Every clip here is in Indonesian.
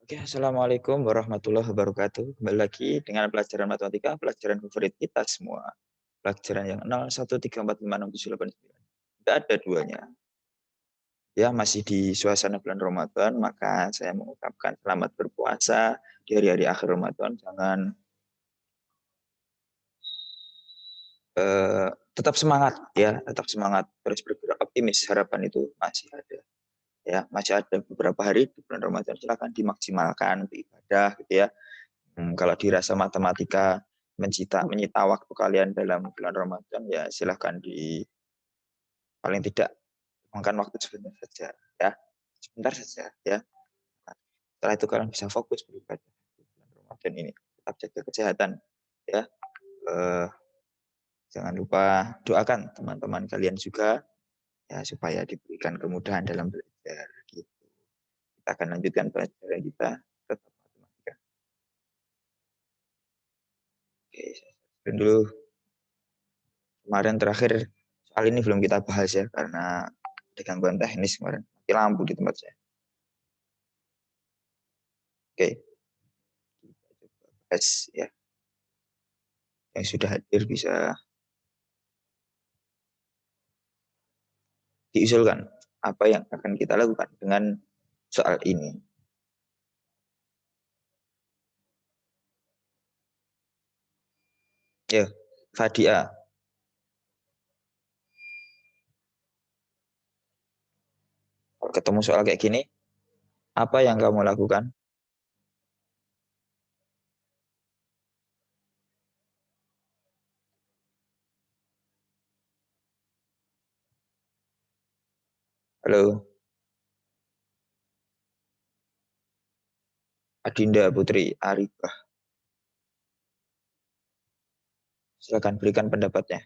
Oke, assalamualaikum warahmatullahi wabarakatuh. Kembali lagi dengan pelajaran matematika, pelajaran favorit kita semua. Pelajaran yang 013456789. Tidak ada duanya. Ya, masih di suasana bulan Ramadan, maka saya mengucapkan selamat berpuasa di hari-hari akhir Ramadan. Jangan tetap semangat ya, tetap semangat, terus bergerak optimis. Harapan itu masih ada. Ya, masih ada beberapa hari di bulan Ramadan, silakan dimaksimalkan beribadah gitu ya. Kalau dirasa matematika menyita waktu kalian dalam bulan Ramadan, ya silahkan di paling tidak luangkan waktu sebentar saja, ya sebentar saja, ya. Nah, setelah itu kalian bisa fokus beribadah di bulan Ramadan ini. Tetap jaga kesehatan, ya. Eh, Jangan lupa doakan teman-teman kalian juga, ya supaya diberikan kemudahan dalam belajar. Gitu. Kita akan lanjutkan pelajaran kita tetap matematika. Oke, saya dulu. Kemarin terakhir soal ini belum kita bahas ya karena ada gangguan teknis kemarin. Mati lampu di tempat saya. Oke, kita coba bahas ya. Yang sudah hadir bisa diusulkan apa yang akan kita lakukan dengan soal ini. Ya, Fadia, kalau ketemu soal kayak gini, apa yang kamu lakukan? Halo, Adinda Putri Arifah. Silakan berikan pendapatnya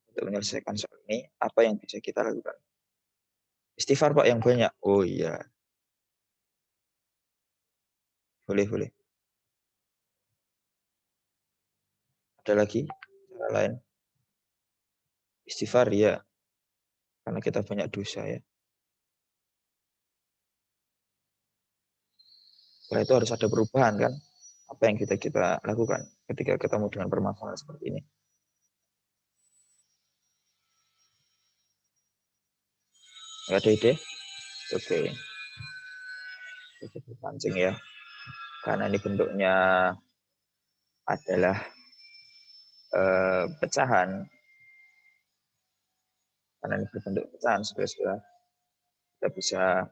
untuk menyelesaikan soal ini. Apa yang bisa kita lakukan? Istighfar Pak yang banyak. Oh iya, boleh boleh. Ada lagi cara lain? Istighfar ya, karena kita banyak dosa ya. Setelah itu harus ada perubahan kan? Apa yang kita lakukan ketika ketemu dengan permasalahan seperti ini? Nggak ada ide? Oke, kita pancing ya. Karena ini bentuknya adalah pecahan. Karena ini berbentuk pecahan, saudara-saudara, kita bisa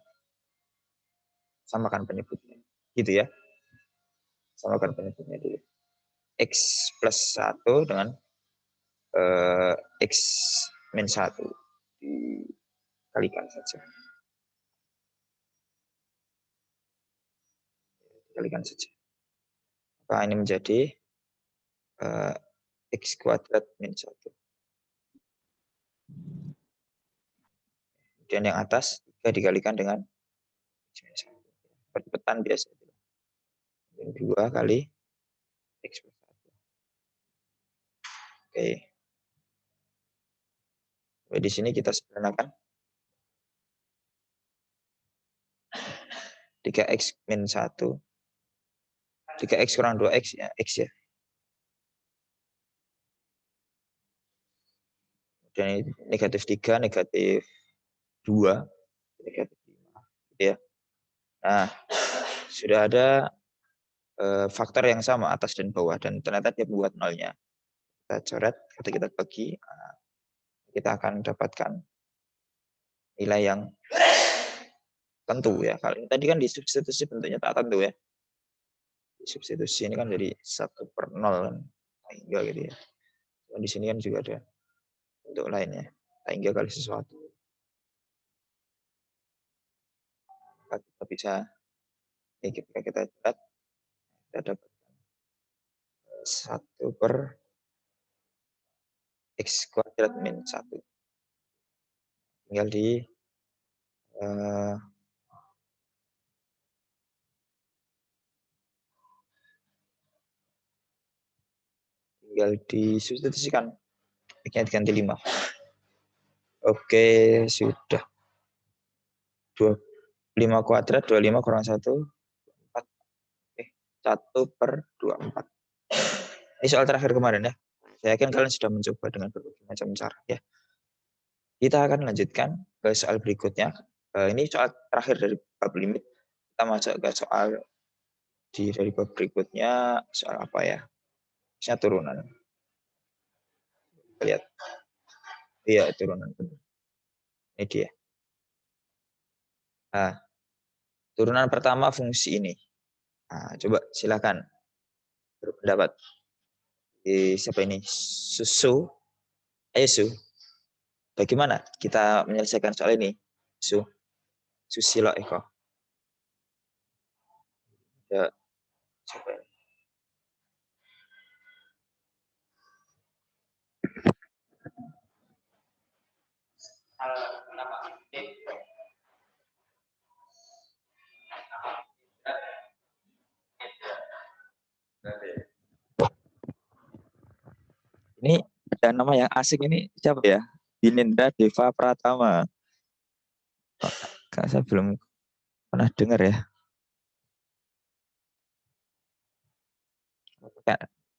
samakan penyebutnya. Gitu ya. Samakan penyebutnya dulu. X plus 1 dengan X min 1. Dikalikan saja. Dikalikan saja. Maka ini menjadi X kuadrat min 1. Kemudian yang atas 3 dikalikan dengan X min 1. Percepatan biasa. 2 kali X plus 1. Oke. Jadi di sini kita sederhanakan 3X min 1. 3X kurang 2X ya, X ya. Dan negatif 3, negatif 2, negatif 5. Ya. Nah, sudah ada faktor yang sama atas dan bawah. Dan ternyata dia buat nolnya. Kita coret, ketika kita bagi, kita akan mendapatkan nilai yang tentu ya. Kalau ini tadi kan di substitusi bentuknya tak tentu ya. Di substitusi ini kan jadi 1/0 kan. Hingga gitu ya. Dan di sini kan juga ada bentuk lainnya. Hingga kali sesuatu. Maka kita bisa, ya ketika kita coret, kita dapat 1/x kuadrat min 1. Tinggal di tinggal disubstitusikan. X-nya diganti 5. Oke, sudah. 5 kuadrat, 25 kurang 1, 1/24. Ini soal terakhir kemarin ya. Saya yakin kalian sudah mencoba dengan berbagai macam cara ya. Kita akan lanjutkan ke soal berikutnya. Ini soal terakhir dari bab limit. Kita masuk ke soal dari bab berikutnya. Soal apa ya? Misalnya turunan. Lihat. Iya, turunan. Ini dia. Nah, turunan pertama fungsi ini. Nah, coba silakan berpendapat. Siapa ini? Susu. Ayo Su. Bagaimana kita menyelesaikan soal ini? Su. Susilo Eko. Ya, siapa ini? Ini ada nama yang asing ini siapa ya? Dinendra Deva Pratama. Saya belum pernah dengar ya.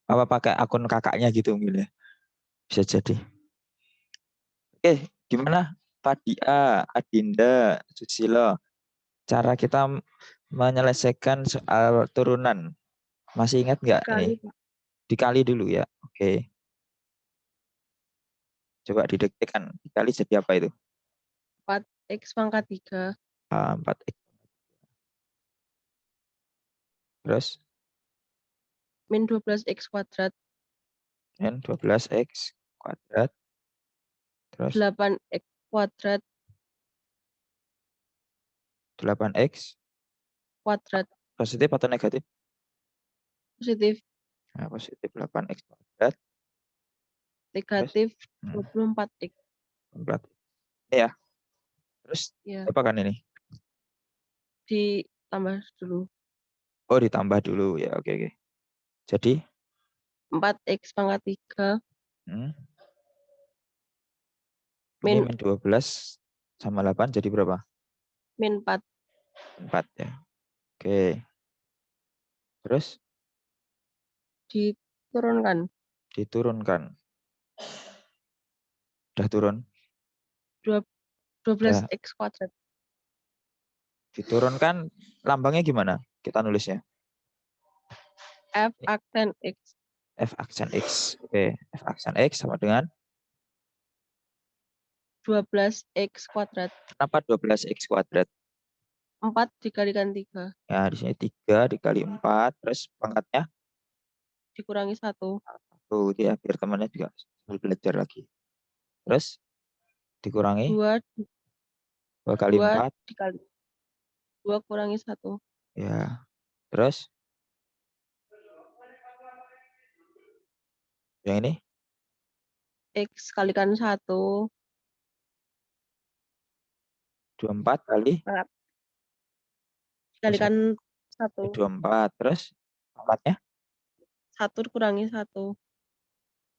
Apa pakai akun kakaknya gitu mungkin ya? Bisa jadi. Oke, gimana Fadia, Adinda, Susilo? Cara kita menyelesaikan soal turunan. Masih ingat nggak ini? Pak. Dikali dulu ya. Oke. Coba didekatkan. Dikali jadi apa itu? 4x pangkat 3. 4x. Terus? Min 12x kuadrat. Min 12x kuadrat. Terus? 8x kuadrat. 8x. Kuadrat. Positif atau negatif? Positif. Nah, positif 8x kuadrat. Negatif 24x. 4. Ya. Terus Ya. apa kan ini? Ditambah dulu. Oh, ditambah dulu ya. Oke, oke. Jadi 4x pangkat 3. Ini min 12 sama 8 jadi berapa? Min 4. 4 ya. Oke. Terus? Diturunkan. Diturunkan. Udah turun? 12x kuadrat. Diturunkan lambangnya gimana? Kita nulisnya. F aksen X. F aksen X. Oke. F aksen X sama dengan? 12x kuadrat. Kenapa 12x kuadrat? 4 dikalikan 3. Ya, di sini 3 dikali 4. Terus pangkatnya? Dikurangi 1. Tuh, ya, biar temannya juga belajar lagi. Terus? Dikurangi? 2 kali 4. dikali 2 kurangi 1. Ya. Terus? Yang ini? X kalikan 1. 24 kali? Dikalikan 1. 24. Terus? Pangkatnya? 1 dikurangi 1.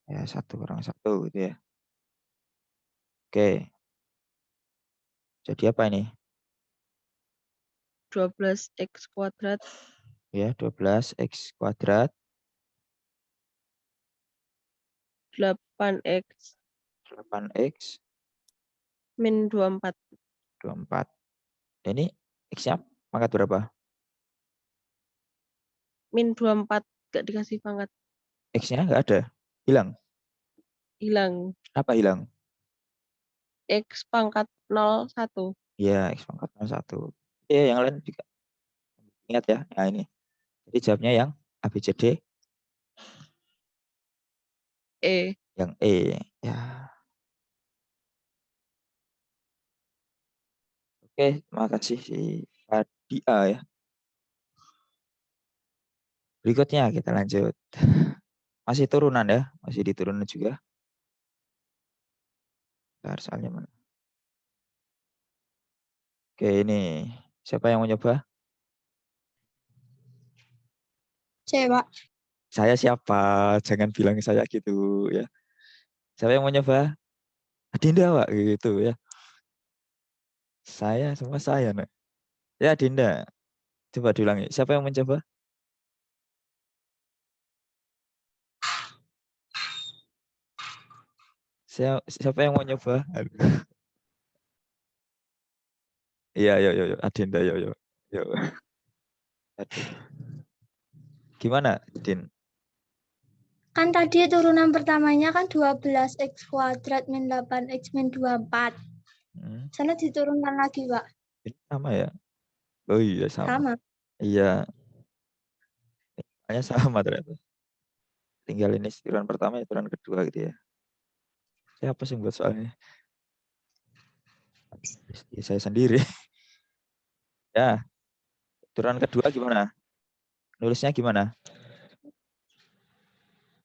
Ya, 1 kurang 1 gitu ya. Oke. Jadi apa ini? 12x kuadrat. Ya, 12x kuadrat. 8x. 8x. Min 24. 24. Ini x-nya pangkat berapa? Min 24. Gak dikasih pangkat. X-nya nggak ada. Hilang. Hilang. Apa hilang? X pangkat 01. Ya, x pangkat 1. Ya, yang lain juga. Ingat ya. Nah, ini. Jadi jawabnya yang ABCD. E. Yang E. Ya. Oke, terima kasih si Fadia ya. Berikutnya kita lanjut. Masih turunan ya. Masih diturunan juga. Bentar, soalnya mana? Oke, ini. Siapa yang mau nyoba? Saya, Pak. Saya siapa? Jangan bilang saya gitu ya. Siapa yang mau nyoba? Adinda, Pak, gitu ya. Saya semua saya, Nak. Ya, Dinda. Coba diulangi. Siapa yang mencoba? Siapa yang mau nyoba? Aduh. Iya, yo, Adinda, yo. Aduh. Gimana, Din? Kan tadi turunan pertamanya kan 12x kuadrat min 8x min 24. Sana diturunkan lagi, Pak. Ini sama ya? Oh iya, sama. Sama. Iya, hanya sama ternyata. Tinggal ini turunan pertama, turunan kedua gitu ya. Siapa sih yang buat soalnya? Ya, saya sendiri. Ya, turunan kedua gimana? Nulisnya gimana?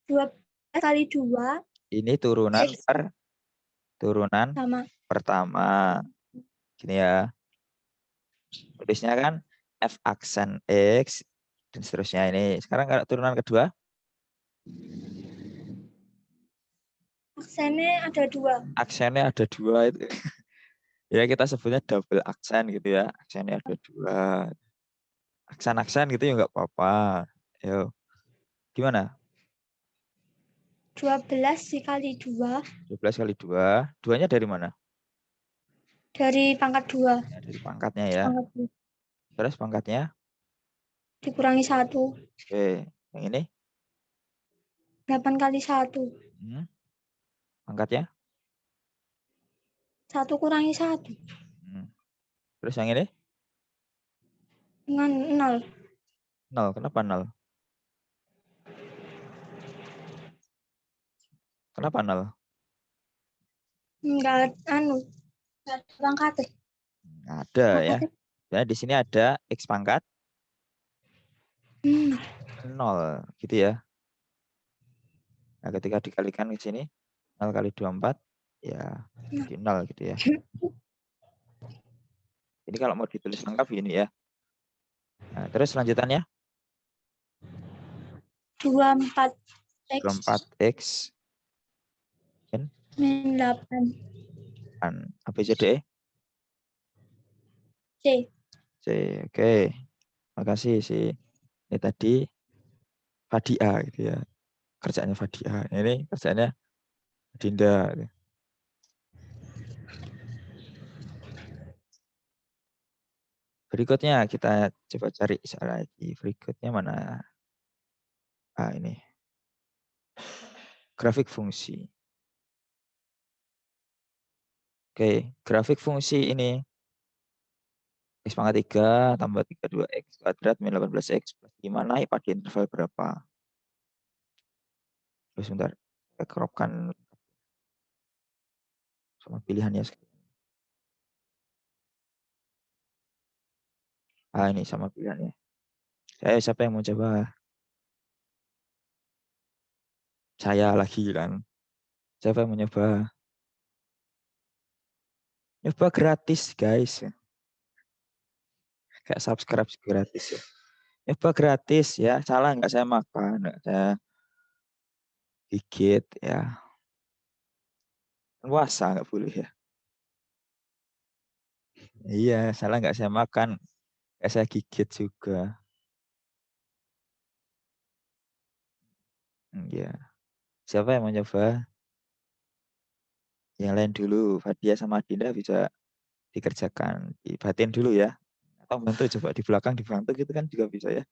12 kali 2 Ini turunan X turunan sama. pertama. Gini ya. Tulisnya kan F aksen X dan seterusnya ini. Sekarang kalau turunan kedua, Aksennya ada 2. aksennya ada 2 itu. Ya kita sebutnya double aksen gitu ya. Aksennya ada 2. Aksen-aksen gitu ya nggak apa-apa. Yo, gimana? 12 dikali 2 12 kali 2. Duanya dari mana? dari pangkat 2. Ya, dari pangkatnya ya. Pangkat 2. Terus pangkatnya. Dikurangi 1. Oke, yang ini. 8 kali 1. Pangkatnya. 1 kurangi 1. Terus yang ini. Dengan 0. 0. Kenapa 0? Kenapa 0? Enggak enggak ada pangkat. Ada ya. Ya, di sini ada X pangkat 0 gitu ya. Nah, ketika dikalikan ke sini 0 kali 24 ya di 0 gitu ya. Ini kalau mau ditulis lengkap ini ya. Nah, terus lanjutannya 24x 24X min 8 kan ABCDE C. C. Oke. Makasih sih. Ini tadi Fadia gitu ya. Kerjanya Fadia. Ini kerjanya Dinda. Berikutnya kita coba cari lagi. Berikutnya mana? Ini. Grafik fungsi. Oke, grafik fungsi ini X pangkat 3 tambah 32X kuadrat min 18X plus 5 naik pada interval berapa? Terus sebentar, saya keropkan sama pilihannya. Ini sama pilihannya. Siapa yang mau coba? Saya lagi kan. Siapa yang mau nyoba? Nyoba gratis guys. Kayak subscribe gratis ya. Nyoba gratis ya. Salah nggak saya makan. Nggak saya gigit ya. Puasa nggak boleh ya. Iya, salah nggak saya makan. Nggak saya gigit juga. Iya. Siapa yang mau nyoba? Yang lain dulu. Fadia sama Dinda bisa dikerjakan. Dibatin dulu ya. Atau bantu coba di belakang dibantu gitu kan juga bisa ya.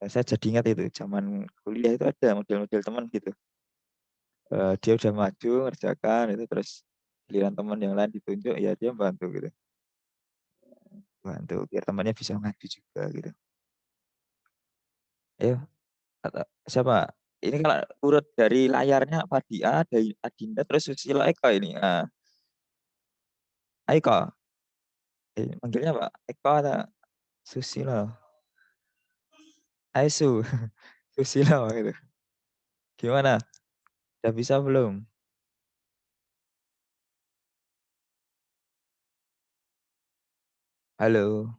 Saya jadi ingat itu zaman kuliah itu ada model-model teman gitu. Dia udah maju ngerjakan itu terus giliran teman yang lain ditunjuk ya dia bantu gitu. Bantu biar temannya bisa maju juga gitu. Ayo, siapa? Ini kalau urut dari layarnya Fadia, dari Adinda, terus Susilo Eko ini. Eko, manggilnya Pak Eko atau Susilo? Aisu, Susilo gitu. Gimana? Udah bisa belum? Halo.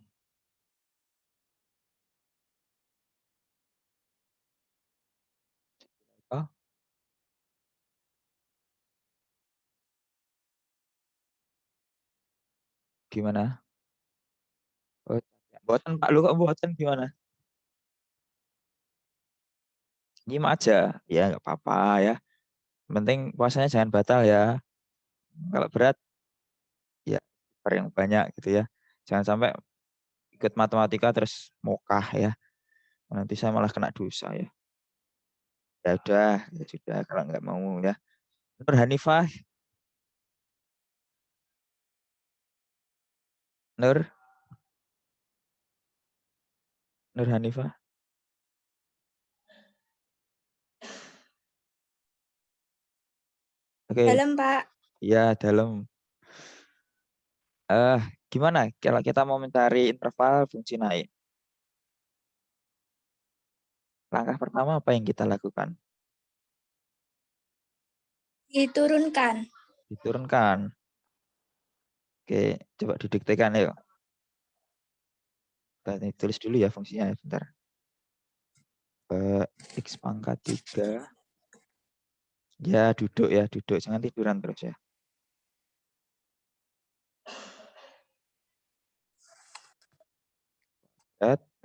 Oh, gimana? Oh, buatan Pak lu kok buatan gimana? Nyimak aja. Ya nggak apa-apa ya. Penting puasanya jangan batal ya. Kalau berat ya yang banyak gitu ya. Jangan sampai ikut matematika terus mokah ya. Nanti saya malah kena dosa ya. Ya udah, ya sudah kalau nggak mau ya. Nur Hanifah. Nur Hanifah. Oke. Dalam, Pak. Ya, dalam. Gimana kalau kita mau mencari interval fungsi naik? Langkah pertama apa yang kita lakukan? Diturunkan. Diturunkan. Oke, coba didiktekan yuk. Kita tulis dulu ya fungsinya ya, bentar. X pangkat 3. Ya, duduk ya, duduk. Jangan tiduran terus ya.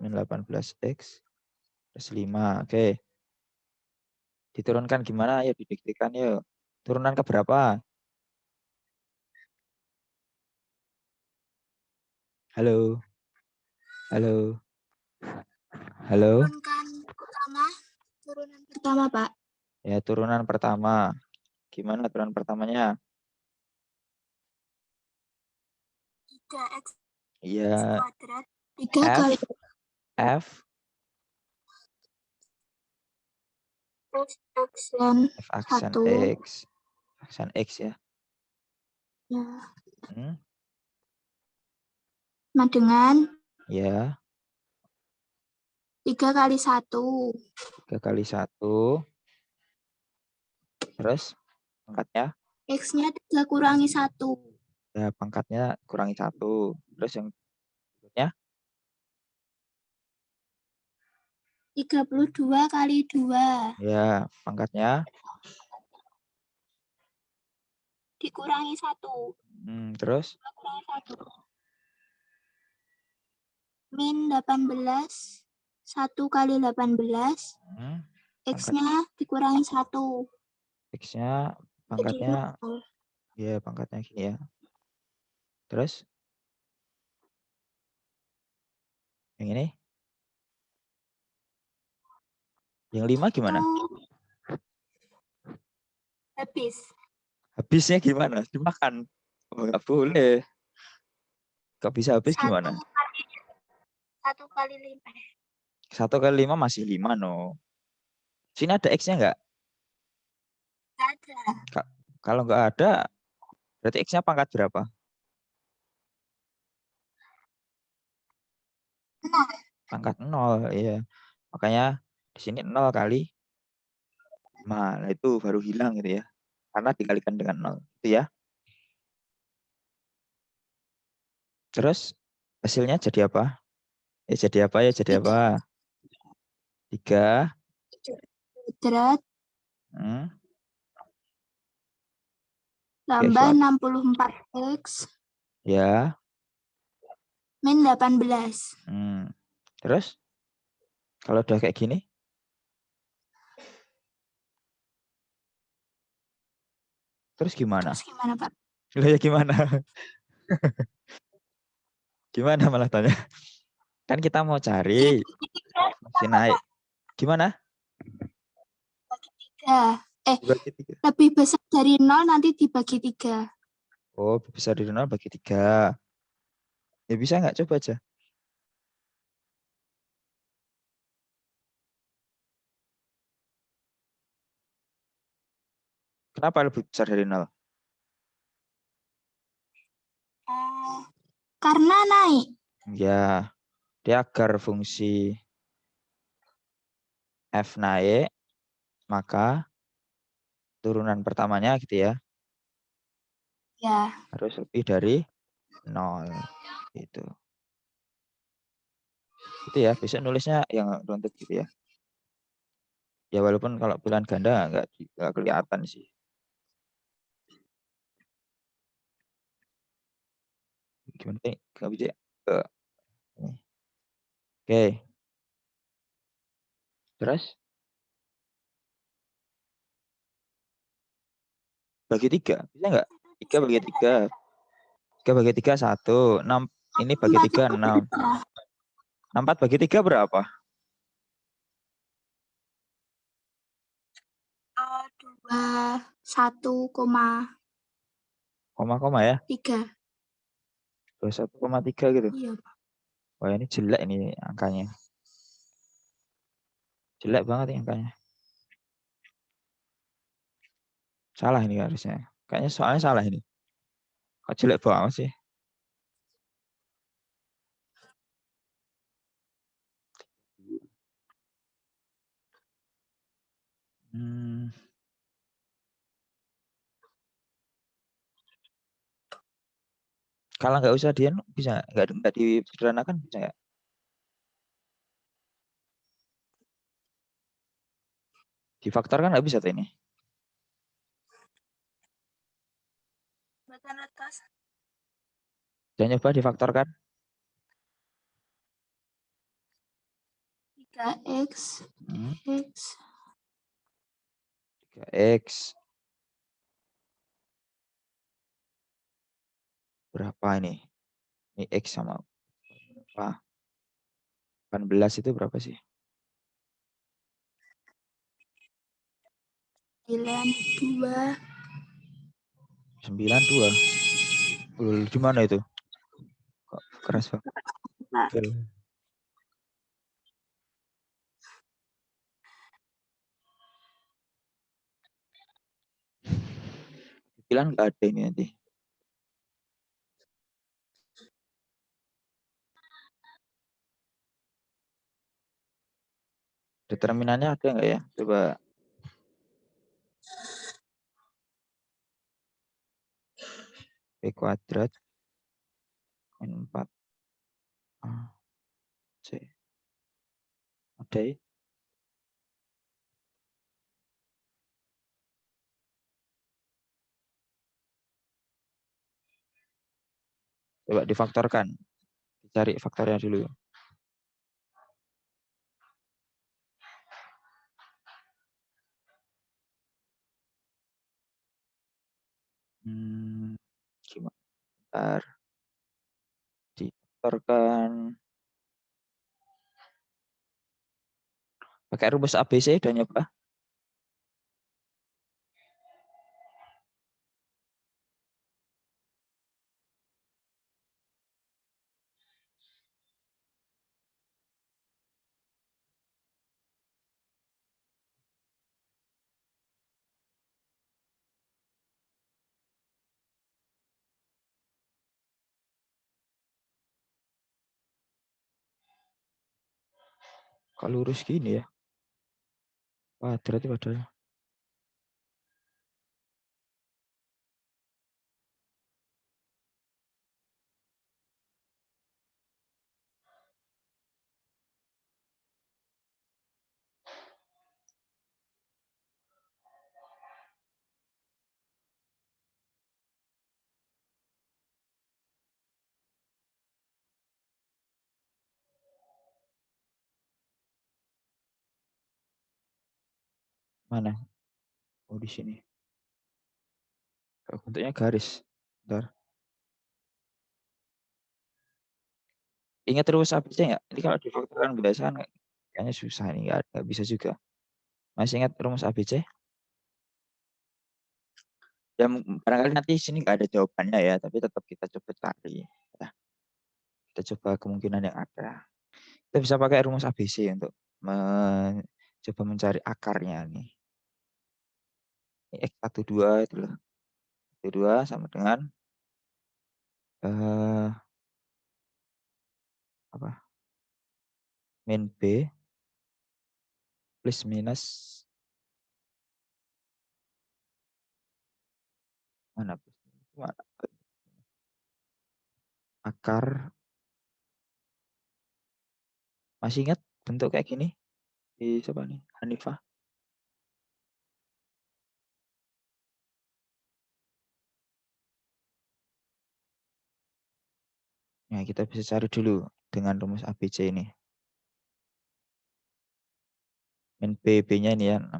Min 18X plus 5. Oke. Diturunkan gimana? Ya, didiktekan yuk. Turunan ke berapa? Halo. Halo. Halo. Turunan pertama, Pak. Ya, turunan pertama. Gimana turunan pertamanya? 3x Iya, kuadrat 3 kali F aksen aksen 1 X. Aksen X ya. ya. Hmm, Sama dengan ya, 3 kali 1. 3 kali 1. Terus pangkatnya? X-nya 3 kurangi 1. Ya, pangkatnya kurangi 1. Terus yang berikutnya? 32 kali 2. Ya, pangkatnya? Dikurangi 1. Terus? Kurangi 1. Min 18. 1 kali 18. Hmm, X-nya dikurangi 1. X-nya pangkatnya, ya pangkatnya gini ya. Terus? Yang ini? Yang 5 gimana? Habis. Habisnya gimana? Dimakan? Oh, nggak boleh. Kok bisa habis gimana? 1 kali 5. 1 kali 5 masih 5 no. Sini ada X-nya nggak? Nggak ada. Kalau nggak ada, berarti X-nya pangkat berapa? 0. Pangkat 0, iya. Makanya di sini 0 kali 5. Nah, itu baru hilang gitu ya. Karena dikalikan dengan 0. Itu ya. Terus hasilnya jadi apa? Ya jadi apa ya? Jadi apa? 3. Kuadrat Hmm. tambah 64X Ya. min 18. Terus kalau udah kayak gini? Terus gimana? Terus gimana, Pak? Lah ya gimana? Gimana malah tanya? Kan kita mau cari fungsi naik. Gimana? Bagi 3. Dibagi 3. Lebih besar dari 0 nanti dibagi 3. Oh, besar dari 0 bagi 3. Ya bisa nggak? Coba aja. Kenapa lebih besar dari 0? Karena naik. Ya, dia agar fungsi F naik, maka turunan pertamanya gitu ya. Ya. Harus lebih dari 0. Gitu. Itu ya, bisa nulisnya yang runtut gitu ya. Ya walaupun kalau pilihan ganda nggak kelihatan sih. Gimana nih? Nggak bisa. Oke. Terus? bagi 3. Bisa nggak? 3 bagi 3. 3 bagi 3, 1. 6, ini bagi 3, 6. 4 bagi 3 berapa? 21,3. Koma-koma ya? 21,3 gitu. Iya, Pak. Wah, ini jelek ini angkanya. Jelek banget ini angkanya. Salah ini harusnya. Kayaknya soalnya salah ini. Kok jelek banget sih? Kalau nggak usah dia bisa nggak disederhanakan bisa nggak? Difaktorkan nggak bisa tuh ini? Jangan nyoba difaktorkan. 3x x 3x berapa ini? Ini x sama berapa? 18 itu berapa sih? 92. 92. Di mana itu? Kok keras banget. Bilang nggak ada ini nanti. Determinannya ada nggak ya? Coba. B kuadrat min 4 A C. Ada ya? Coba difaktorkan. Cari faktornya dulu. Gimana? Bentar. Difaktorkan. Pakai rumus ABC udah nyoba. Kalau lurus gini ya. Kuadrat padahal. Mana? Oh, di sini. Bentuknya garis. Bentar. Ingat terus ABC nggak? Ini kalau difaktorkan berdasarkan kayaknya susah ini, nggak bisa juga. Masih ingat rumus ABC? Ya barangkali nanti sini nggak ada jawabannya ya, tapi tetap kita coba cari. Ya, kita coba kemungkinan yang ada. Kita bisa pakai rumus ABC untuk coba mencari akarnya nih. Ini X12 itu loh. X12 sama dengan apa? Min B plus minus mana? Mana? Akar. Masih ingat bentuk kayak gini? Di siapa nih? Hanifah. Nah, kita bisa cari dulu dengan rumus ABC ini. Min B-nya ini ya 4.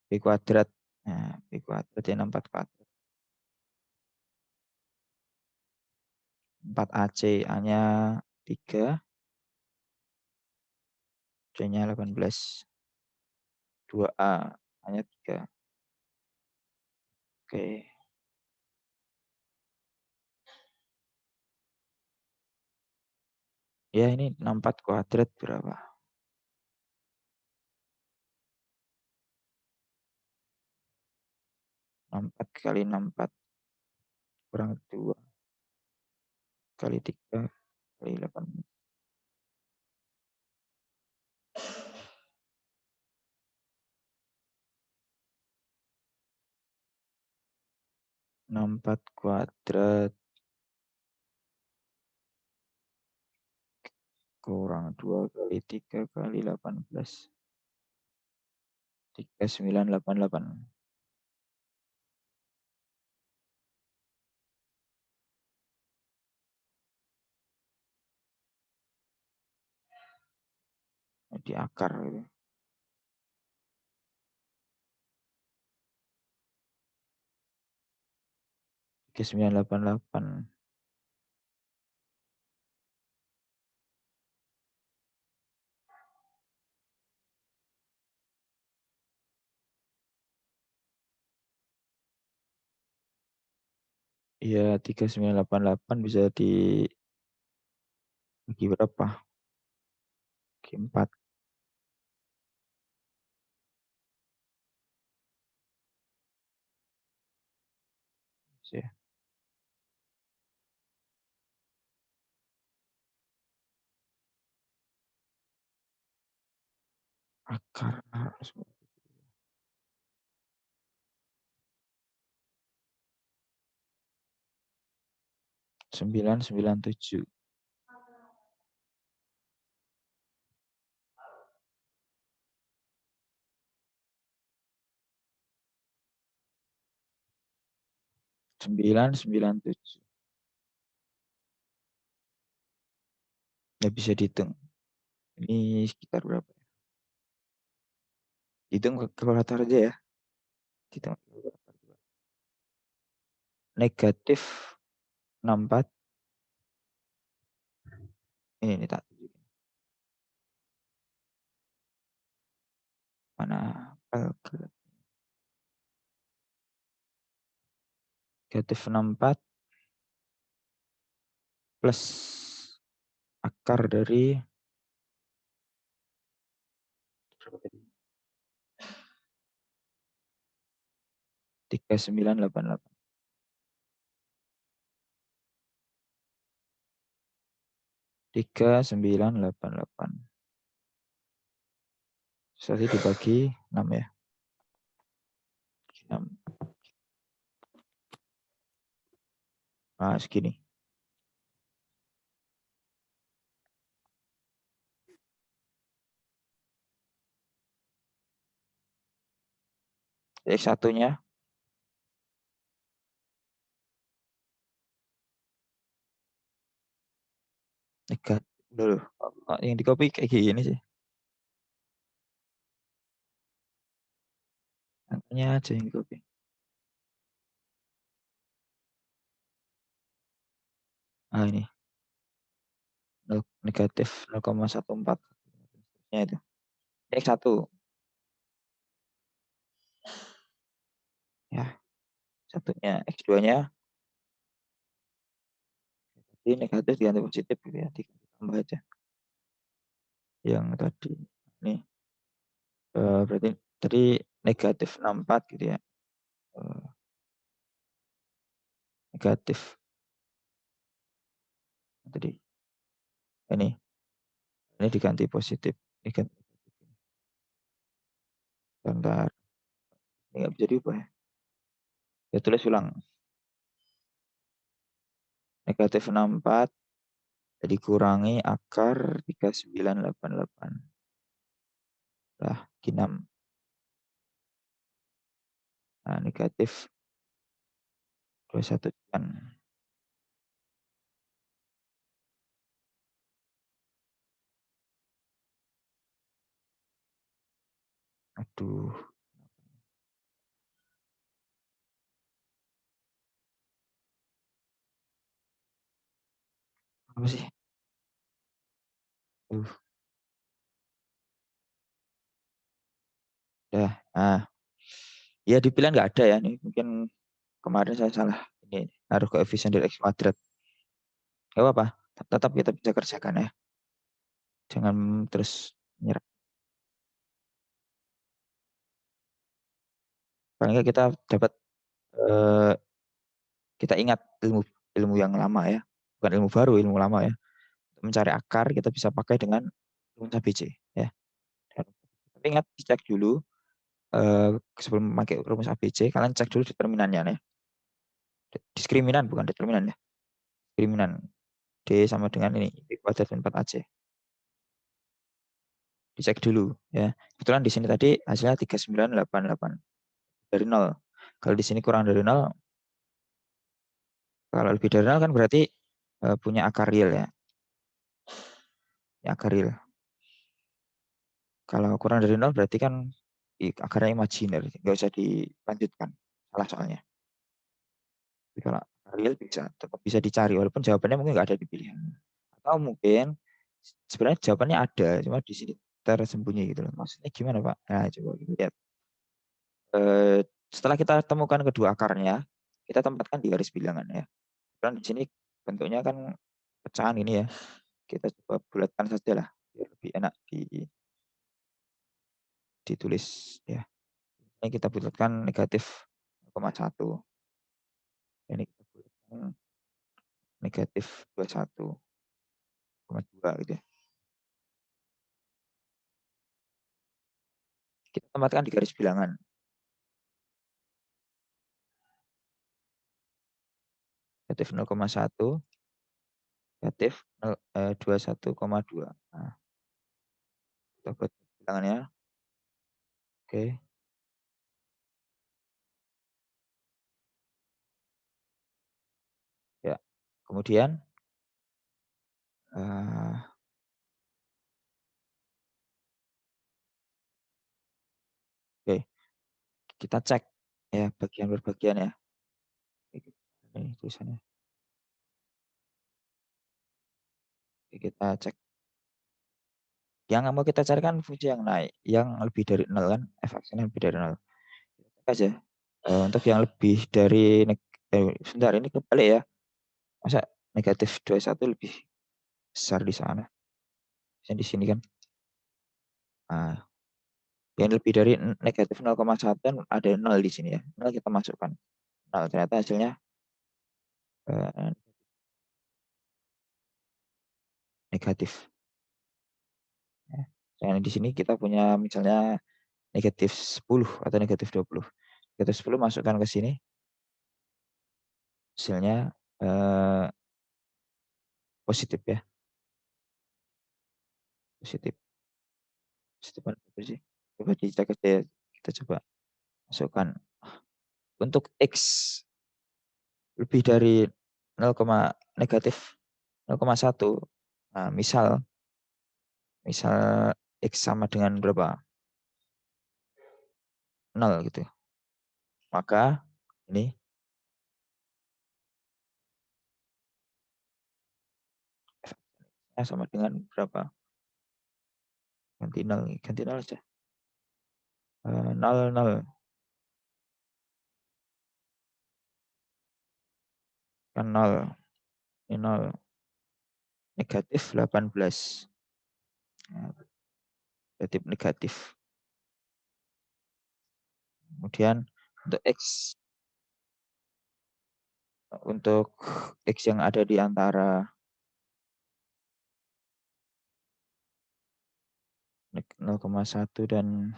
B kuadrat. Nah, B kuadrat ya 64 kuadrat. 4AC, A-nya 3, C-nya 18. 2A, A-nya 3. Oke. Ya, ini 64 kuadrat berapa? 64 kali 64 kurang 2 kali 3 kali 8. 64 kuadrat kurang 2 kali 3 kali 18. 3988. Di akar gitu. Ke 988. Iya, 3988 bisa dibagi berapa? Bagi 4. Ya. Akar 997. 997. Ya bisa dihitung. Ini sekitar berapa? Hitung kalkulator aja ya. Hitung kalkulator. Negatif 64. Ini tak tunjukin. Mana kalkulator? Negatif 64 plus akar dari berapa tadi? 3988. 3988. Jadi dibagi 6 ya. 6. Nah, segini. X1-nya negatif. Dulu. Yang di copy kayak gini sih. Angkanya aja yang di copy. Ah, ini. Negatif 0,14. Ya itu. X1. Ya. Satunya. X2-nya. Jadi negatif diganti positif gitu ya. Ditambah aja. Yang tadi. Ini. Berarti tadi negatif 64 gitu ya. Negatif. Tadi. Ini diganti positif. Diganti. Bentar. Ini nggak bisa diubah ya. Ya tulis ulang. Negatif 64 dikurangi akar 3988. Lah, 6. Nah, negatif 21 sekian. Aduh. Apa sih? Ya, nah, ya di pilihan nggak ada ya nih. Mungkin kemarin saya salah ini naruh koefisien dari X kuadrat. Gak apa-apa, tetap kita bisa kerjakan ya. Jangan terus menyerah. Paling nggak kita dapat kita ingat ilmu yang lama ya, bukan ilmu baru, ilmu lama ya. Mencari akar kita bisa pakai dengan rumus ABC ya. Tapi ingat dicek dulu sebelum memakai rumus ABC, kalian cek dulu determinannya ya. Diskriminan bukan determinan ya. Diskriminan D sama dengan ini B kuadrat 4AC. Dicek dulu ya. Kebetulan di sini tadi hasilnya 3988 dari 0. Kalau di sini kurang dari 0, kalau lebih dari 0 kan berarti punya akar real ya. Akar real. Kalau kurang dari 0 berarti kan akarnya imajiner, nggak usah dilanjutkan. Salah soalnya. Jadi kalau real tetap bisa dicari, walaupun jawabannya mungkin nggak ada di pilihan. Atau mungkin sebenarnya jawabannya ada, cuma di sini tersembunyi gitu loh. Maksudnya gimana Pak? Nah, coba lihat. Setelah kita temukan kedua akarnya, kita tempatkan di garis bilangan ya. Dan di sini bentuknya kan pecahan ini ya. Kita coba bulatkan saja lah, biar lebih enak ditulis ya. Ini kita bulatkan negatif 0,1. Ini kita bulatkan negatif 21,2 gitu ya. Kita tempatkan di garis bilangan. Negatif 0,1, negatif 21,2. Nah, kita buat bilangannya. Oke. Ya. Kemudian oke, kita cek ya bagian per bagian ya. Ini tulisannya. Oke, kita cek. Yang mau kita carikan fungsi yang naik, yang lebih dari 0 kan, f(x)-nya lebih dari 0. Cek aja. Untuk yang lebih dari sebentar ini kebalik ya. Masa negatif 21 lebih besar di sana? Yang di sini kan. Nah, yang lebih dari negatif 0,1 ada 0 di sini ya. 0 kita masukkan. 0 ternyata hasilnya negatif. Yang di sini kita punya misalnya negatif 10 atau negatif 20. Negatif 10 masukkan ke sini. Hasilnya positif ya. Positif. Positif apa sih? Coba dicek aja. Kita coba masukkan. Untuk X lebih dari 0, negatif 0,1. Nah, misal X sama dengan berapa? 0 gitu. Maka ini F sama dengan berapa? Ganti 0 aja. 0, 0. Kan 0. Ini 0. Negatif 18. Nah, negatif negatif. Kemudian untuk X yang ada di antara 0,1 dan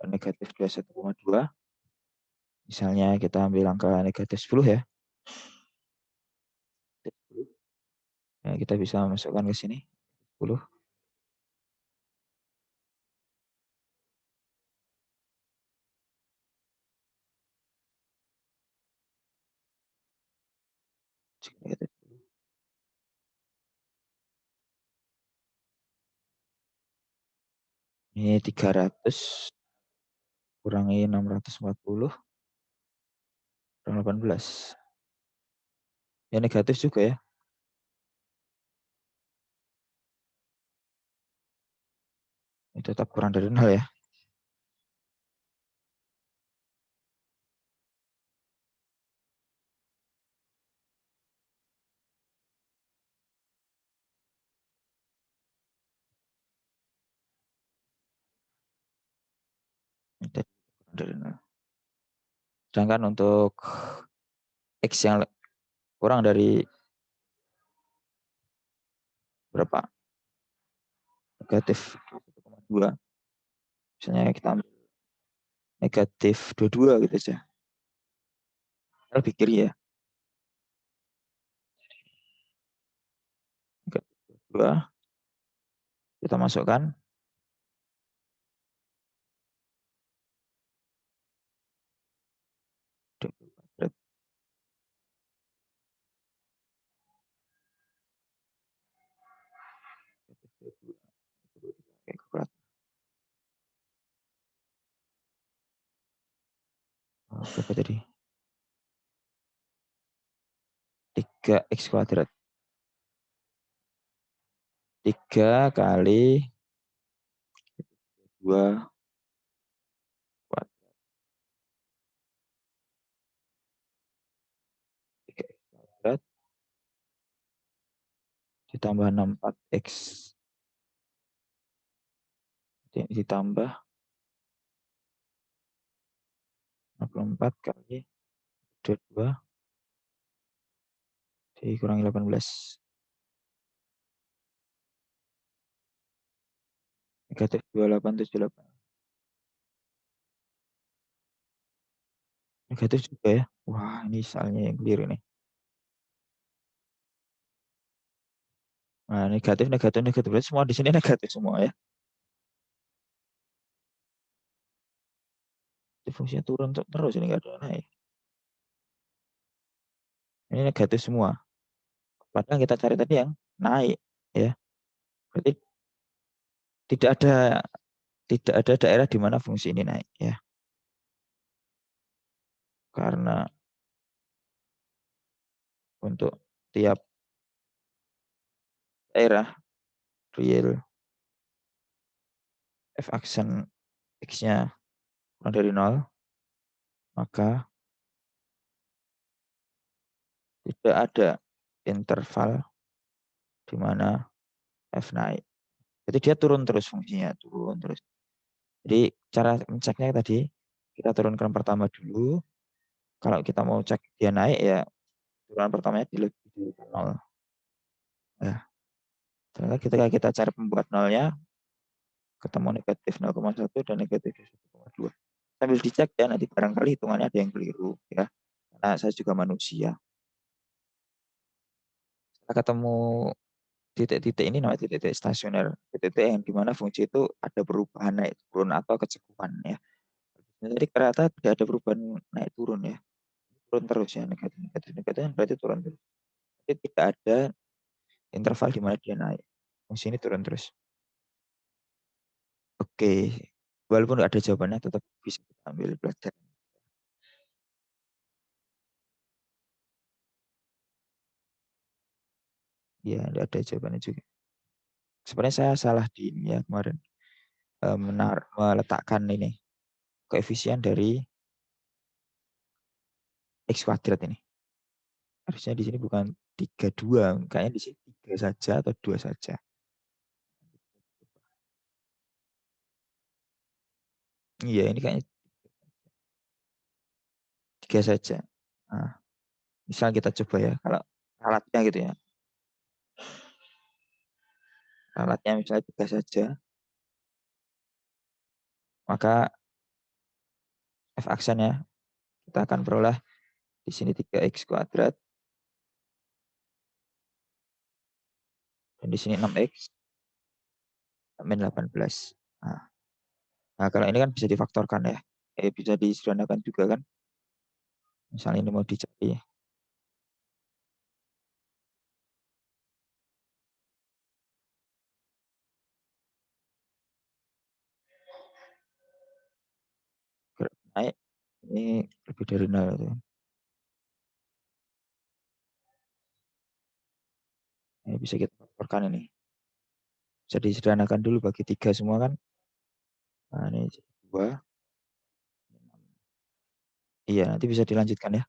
negatif 21,2. Misalnya kita ambil angka negatif 10 ya. Ya, kita bisa masukkan ke sini 10. Ini 300 kurangi 640 kurang 18. Ya negatif juga ya. Itu tetap kurang dari 0 ya. Itu kurang dari 0. Sedangkan untuk X yang kurang dari berapa? Negatif 1,2. Misalnya kita ambil negatif 22 gitu aja. Lebih kiri ya. Negatif 22. Kita masukkan. Berapa tadi? 3x kuadrat. 3 kali 2 kuadrat. 3x kuadrat ditambah 64x ditambah 64 kali 22 dikurangi 18. Negatif 2878. Negatif juga ya. Wah, ini soalnya yang keliru nih. Nah, negatif, negatif, negatif. Berarti semua di sini negatif semua ya. Ini fungsinya turun terus, ini nggak ada naik. Ini negatif semua. Padahal kita cari tadi yang naik ya. Berarti tidak ada daerah di mana fungsi ini naik ya. Karena untuk tiap daerah real f aksen x-nya kurang dari 0, maka tidak ada interval di mana f naik. Jadi dia turun terus fungsinya, turun terus. Jadi cara menceknya tadi, kita turunkan pertama dulu. Kalau kita mau cek dia naik ya turunan pertamanya di 0. Ya. Ternyata ketika kita cari pembuat nolnya, ketemu negatif 0,1 dan negatif 1,2. Sambil dicek ya, nanti barangkali hitungannya ada yang keliru ya. Karena saya juga manusia. Setelah ketemu titik-titik ini namanya titik-titik stasioner. Titik-titik yang dimana fungsi itu ada perubahan naik turun atau kecekuan ya. Jadi ternyata tidak ada perubahan naik turun ya. Turun terus ya, negatif, negatif, negatif, berarti turun terus. Jadi tidak ada interval di mana dia naik. Fungsi ini turun terus. Oke, walaupun nggak ada jawabannya tetap bisa kita ambil pelajaran. Ya, nggak ada jawabannya juga. Sebenarnya saya salah di ini ya kemarin meletakkan ini koefisien dari x kuadrat ini. Harusnya di sini bukan 32, kayaknya di sini 3 saja atau 2 saja. Iya, ini kayaknya 3 saja. Nah, misal kita coba ya, kalau alatnya gitu ya. Alatnya misalnya 3 saja, maka f aksennya kita akan peroleh di sini 3x kuadrat dan di sini 6x min 18. Nah, kalau ini kan bisa difaktorkan ya. Bisa disederhanakan juga kan. Misalnya ini mau dicari naik, ini lebih dari 0 itu. bisa kita faktorkan ini. Bisa disederhanakan dulu bagi 3 semua kan. Nah, ini 2. Iya, nanti bisa dilanjutkan ya.